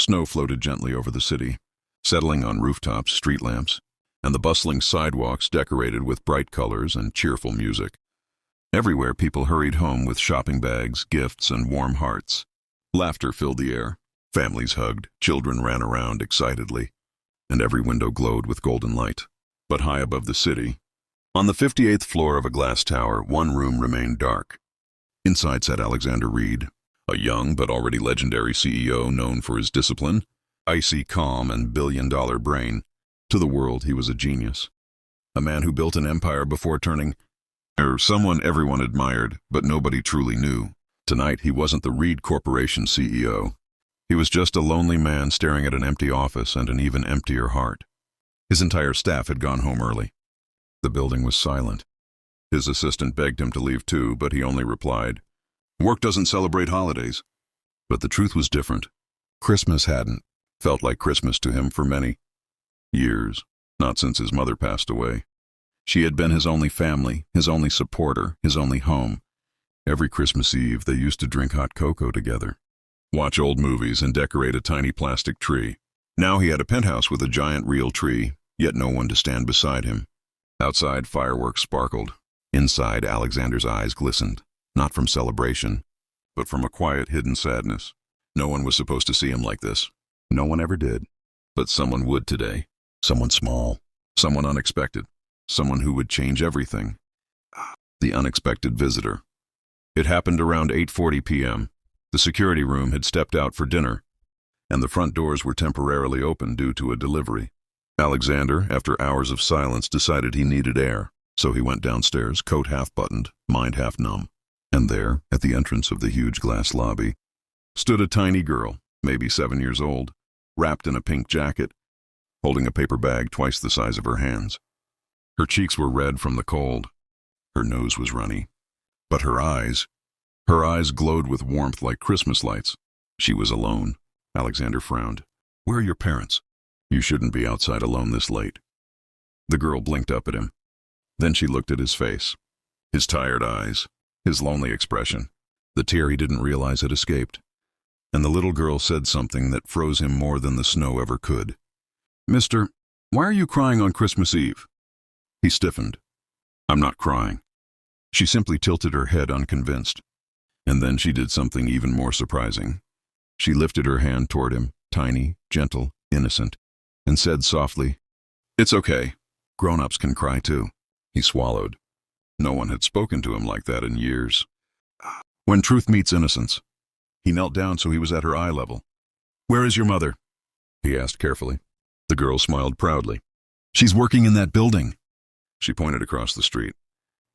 Snow floated gently over the city, settling on rooftops, street lamps, and the bustling sidewalks decorated with bright colors and cheerful music. Everywhere people hurried home with shopping bags, gifts, and warm hearts. Laughter filled the air. Families hugged, children ran around excitedly, and every window glowed with golden light. But high above the city, on the 58th floor of a glass tower, one room remained dark. Inside sat Alexander Reed, a young but already legendary CEO known for his discipline, icy calm, and billion-dollar brain. To the world, he was a genius. A man who built an empire before turning someone everyone admired, but nobody truly knew. Tonight, he wasn't the Reed Corporation CEO. He was just a lonely man staring at an empty office and an even emptier heart. His entire staff had gone home early. The building was silent. His assistant begged him to leave too, but he only replied, "Work doesn't celebrate holidays." But the truth was different. Christmas hadn't felt like Christmas to him for many years, not since his mother passed away. She had been his only family, his only supporter, his only home. Every Christmas Eve, they used to drink hot cocoa together, watch old movies, and decorate a tiny plastic tree. Now he had a penthouse with a giant real tree, yet no one to stand beside him. Outside, fireworks sparkled. Inside, Alexander's eyes glistened, not from celebration, but from a quiet, hidden sadness. No one was supposed to see him like this. No one ever did. But someone would today. Someone small. Someone unexpected. Someone who would change everything. The unexpected visitor. It happened around 8:40 p.m. The security room had stepped out for dinner, and the front doors were temporarily open due to a delivery. Alexander, after hours of silence, decided he needed air, so he went downstairs, coat half buttoned, mind half numb. And there, at the entrance of the huge glass lobby, stood a tiny girl, maybe 7 years old, wrapped in a pink jacket, holding a paper bag twice the size of her hands. Her cheeks were red from the cold. Her nose was runny. But her eyes glowed with warmth like Christmas lights. She was alone. Alexander frowned. "Where are your parents? You shouldn't be outside alone this late." The girl blinked up at him. Then she looked at his face, his tired eyes, his lonely expression. The tear he didn't realize had escaped. And the little girl said something that froze him more than the snow ever could. "Mister, why are you crying on Christmas Eve?" He stiffened. "I'm not crying." She simply tilted her head, unconvinced. And then she did something even more surprising. She lifted her hand toward him, tiny, gentle, innocent, and said softly, "It's okay. Grown-ups can cry too." He swallowed. No one had spoken to him like that in years. When truth meets innocence. He knelt down so he was at her eye level. "Where is your mother?" he asked carefully. The girl smiled proudly. "She's working in that building." She pointed across the street.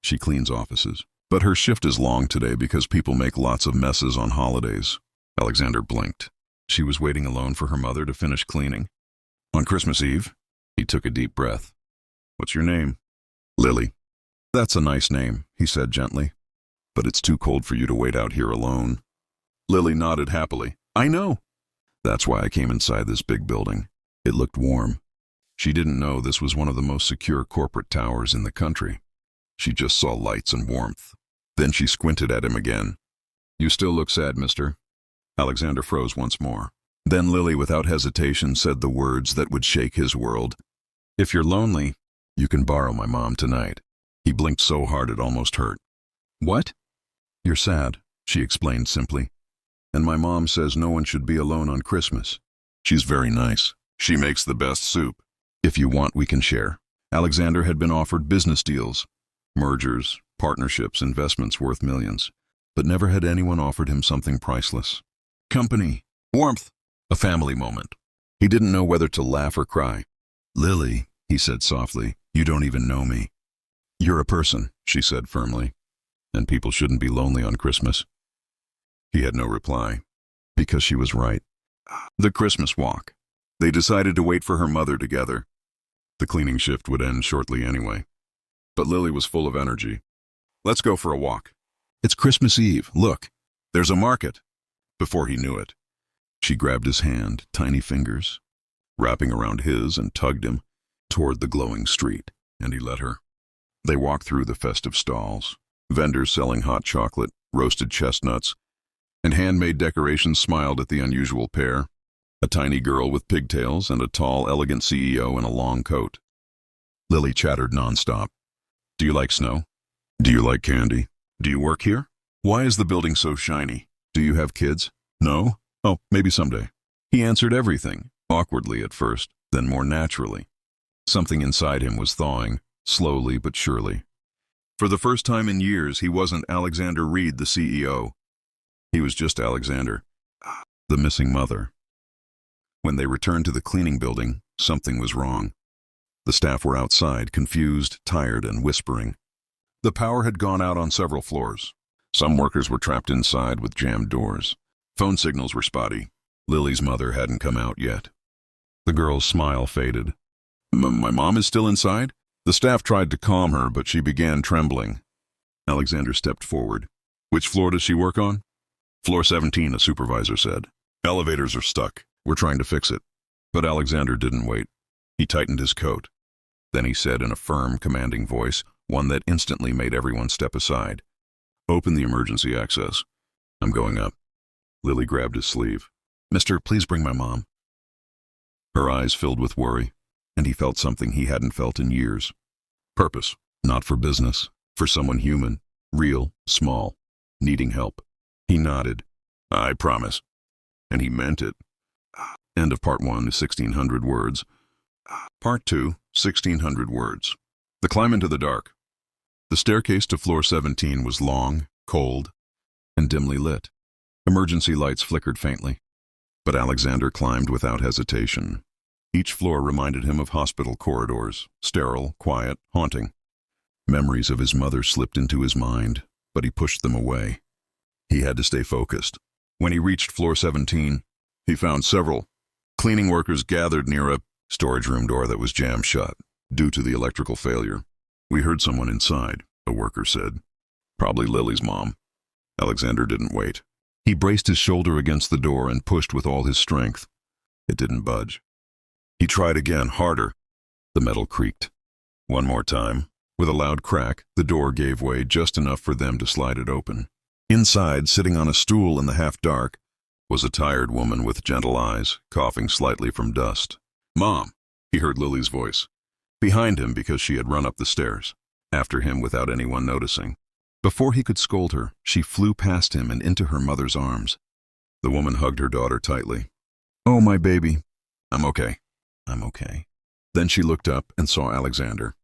"She cleans offices. But her shift is long today because people make lots of messes on holidays." Alexander blinked. She was waiting alone for her mother to finish cleaning. "On Christmas Eve?" He took a deep breath. "What's your name?" "Lily." "That's a nice name," he said gently. "But it's too cold for you to wait out here alone." Lily nodded happily. "I know. That's why I came inside this big building. It looked warm." She didn't know this was one of the most secure corporate towers in the country. She just saw lights and warmth. Then she squinted at him again. "You still look sad, mister." Alexander froze once more. Then Lily, without hesitation, said the words that would shake his world. "If you're lonely, you can borrow my mom tonight." He blinked so hard it almost hurt. "What?" "You're sad," she explained simply. "And my mom says no one should be alone on Christmas. She's very nice. She makes the best soup. If you want, we can share." Alexander had been offered business deals, mergers, partnerships, investments worth millions, but never had anyone offered him something priceless. Company, warmth, a family moment. He didn't know whether to laugh or cry. "Lily," he said softly, "you don't even know me." "You're a person," she said firmly, "and people shouldn't be lonely on Christmas." He had no reply, because she was right. The Christmas walk. They decided to wait for her mother together. The cleaning shift would end shortly anyway. But Lily was full of energy. "Let's go for a walk. It's Christmas Eve. Look, there's a market." Before he knew it, she grabbed his hand, tiny fingers, wrapping around his, and tugged him toward the glowing street, and he let her. They walked through the festive stalls, vendors selling hot chocolate, roasted chestnuts, and handmade decorations smiled at the unusual pair. A tiny girl with pigtails and a tall, elegant CEO in a long coat. Lily chattered nonstop. Do you like snow? Do you like candy? Do you work here? Why is the building so shiny? Do you have kids? No? Oh, maybe someday. He answered everything, awkwardly at first, then more naturally. Something inside him was thawing, slowly but surely. For the first time in years, he wasn't Alexander Reed, the CEO. He was just Alexander, the missing mother. When they returned to the cleaning building, something was wrong. The staff were outside, confused, tired, and whispering. The power had gone out on several floors. Some workers were trapped inside with jammed doors. Phone signals were spotty. Lily's mother hadn't come out yet. The girl's smile faded. My mom is still inside? The staff tried to calm her, but she began trembling. Alexander stepped forward. Which floor does she work on? Floor 17, a supervisor said. Elevators are stuck. We're trying to fix it. But Alexander didn't wait. He tightened his coat. Then he said in a firm, commanding voice, one that instantly made everyone step aside. Open the emergency access. I'm going up. Lily grabbed his sleeve. Mister, please bring my mom. Her eyes filled with worry, and he felt something he hadn't felt in years. Purpose, not for business, for someone human, real, small, needing help. He nodded. I promise. And he meant it. End of part 1, 1600 words. Part 2, 1600 words. The climb into the dark. The staircase to floor 17 was long, cold, and dimly lit. Emergency lights flickered faintly. But Alexander climbed without hesitation. Each floor reminded him of hospital corridors, sterile, quiet, haunting. Memories of his mother slipped into his mind, but he pushed them away. He had to stay focused. When he reached floor 17, he found several cleaning workers gathered near a storage room door that was jammed shut, due to the electrical failure. We heard someone inside, a worker said. Probably Lily's mom. Alexander didn't wait. He braced his shoulder against the door and pushed with all his strength. It didn't budge. He tried again, harder. The metal creaked. One more time. With a loud crack, the door gave way just enough for them to slide it open. Inside, sitting on a stool in the half-dark, was a tired woman with gentle eyes, coughing slightly from dust. Mom, he heard Lily's voice. Behind him because she had run up the stairs. After him without anyone noticing. Before he could scold her, she flew past him and into her mother's arms. The woman hugged her daughter tightly. Oh, my baby. I'm okay. I'm okay. Then she looked up and saw Alexander.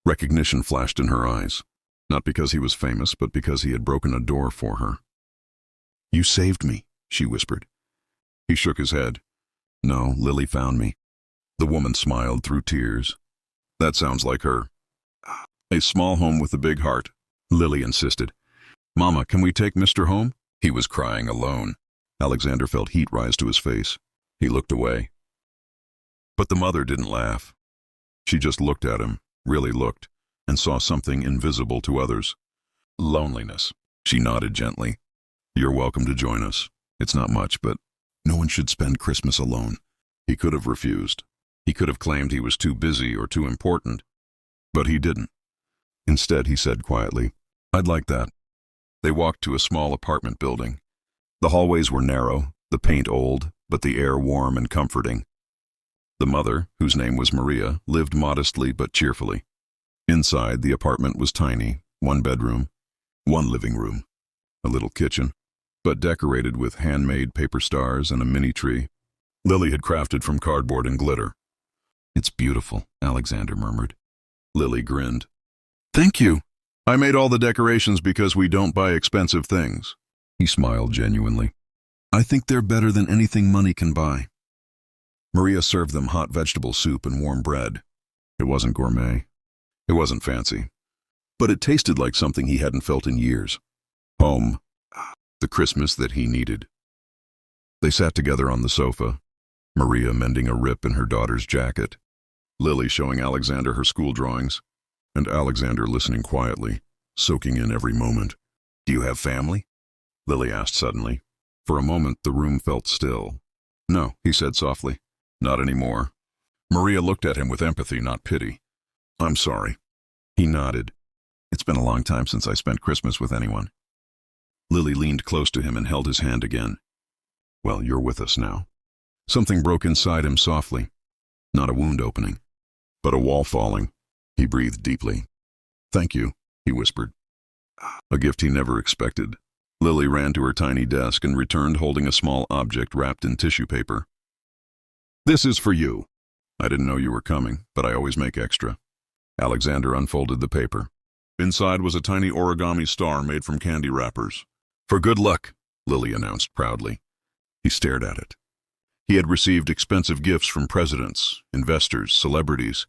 Recognition flashed in her eyes. Not because he was famous, but because he had broken a door for her. You saved me, she whispered. He shook his head. No, Lily found me. The woman smiled through tears. That sounds like her. A small home with a big heart, Lily insisted. Mama, can we take Mr. home? He was crying alone. Alexander felt heat rise to his face. He looked away. But the mother didn't laugh. She just looked at him, really looked, and saw something invisible to others. Loneliness. She nodded gently. You're welcome to join us. It's not much, but no one should spend Christmas alone. He could have refused. He could have claimed he was too busy or too important. But he didn't. Instead, he said quietly, I'd like that. They walked to a small apartment building. The hallways were narrow, the paint old, but the air warm and comforting. The mother, whose name was Maria, lived modestly but cheerfully. Inside, the apartment was tiny, one bedroom, one living room, a little kitchen, but decorated with handmade paper stars and a mini tree Lily had crafted from cardboard and glitter. It's beautiful, Alexander murmured. Lily grinned. Thank you. I made all the decorations because we don't buy expensive things. He smiled genuinely. I think they're better than anything money can buy. Maria served them hot vegetable soup and warm bread. It wasn't gourmet. It wasn't fancy. But it tasted like something he hadn't felt in years. Home. The Christmas that he needed. They sat together on the sofa, Maria mending a rip in her daughter's jacket, Lily showing Alexander her school drawings, and Alexander listening quietly, soaking in every moment. Do you have family? Lily asked suddenly. For a moment, the room felt still. No, he said softly. Not anymore. Maria looked at him with empathy, not pity. I'm sorry. He nodded. It's been a long time since I spent Christmas with anyone. Lily leaned close to him and held his hand again. Well, you're with us now. Something broke inside him softly. Not a wound opening, but a wall falling. He breathed deeply. "Thank you," he whispered. A gift he never expected. Lily ran to her tiny desk and returned holding a small object wrapped in tissue paper. "This is for you. I didn't know you were coming, but I always make extra." Alexander unfolded the paper. Inside was a tiny origami star made from candy wrappers. "For good luck," Lily announced proudly. He stared at it. He had received expensive gifts from presidents, investors, celebrities,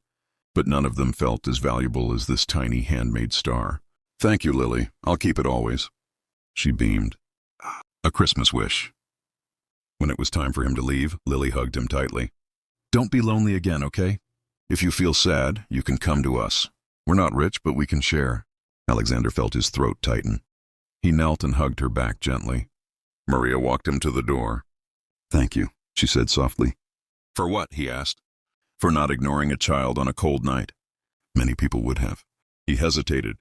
but none of them felt as valuable as this tiny handmade star. "Thank you, Lily. I'll keep it always." She beamed. A Christmas wish. When it was time for him to leave, Lily hugged him tightly. "Don't be lonely again, okay? If you feel sad, you can come to us. We're not rich, but we can share." Alexander felt his throat tighten. He knelt and hugged her back gently. Maria walked him to the door. "Thank you," she said softly. "For what?" he asked. "For not ignoring a child on a cold night. Many people would have." He hesitated.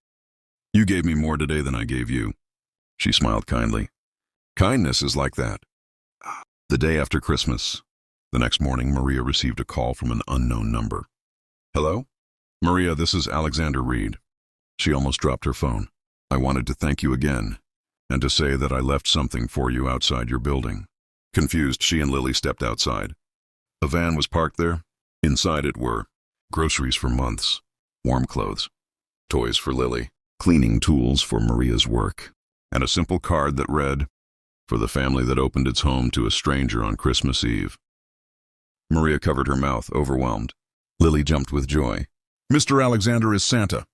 "You gave me more today than I gave you." She smiled kindly. "Kindness is like that." The day after Christmas. The next morning, Maria received a call from an unknown number. "Hello? Maria, this is Alexander Reed." She almost dropped her phone. "I wanted to thank you again, and to say that I left something for you outside your building." Confused, she and Lily stepped outside. A van was parked there. Inside it were groceries for months, warm clothes, toys for Lily, cleaning tools for Maria's work, and a simple card that read, "For the family that opened its home to a stranger on Christmas Eve." Maria covered her mouth, overwhelmed. Lily jumped with joy. "Mr. Alexander is Santa."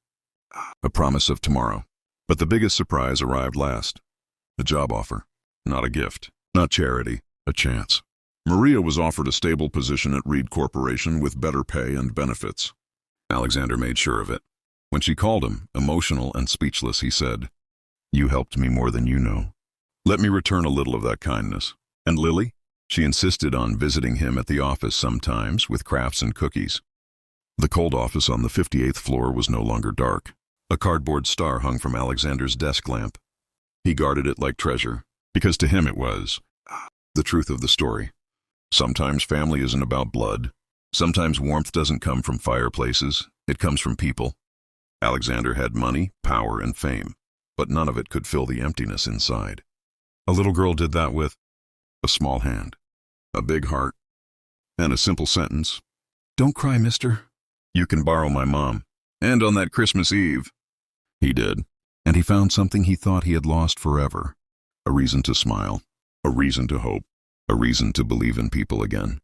A promise of tomorrow. But the biggest surprise arrived last. A job offer. Not a gift. Not charity. A chance. Maria was offered a stable position at Reed Corporation with better pay and benefits. Alexander made sure of it. When she called him, emotional and speechless, he said, "You helped me more than you know. Let me return a little of that kindness." And Lily? She insisted on visiting him at the office sometimes with crafts and cookies. The cold office on the 58th floor was no longer dark. A cardboard star hung from Alexander's desk lamp. He guarded it like treasure, because to him it was the truth of the story. Sometimes family isn't about blood. Sometimes warmth doesn't come from fireplaces. It comes from people. Alexander had money, power, and fame, but none of it could fill the emptiness inside. A little girl did that with a small hand, a big heart, and a simple sentence. "Don't cry, mister. You can borrow my mom." And on that Christmas Eve, he did. And he found something he thought he had lost forever. A reason to smile, a reason to hope, a reason to believe in people again.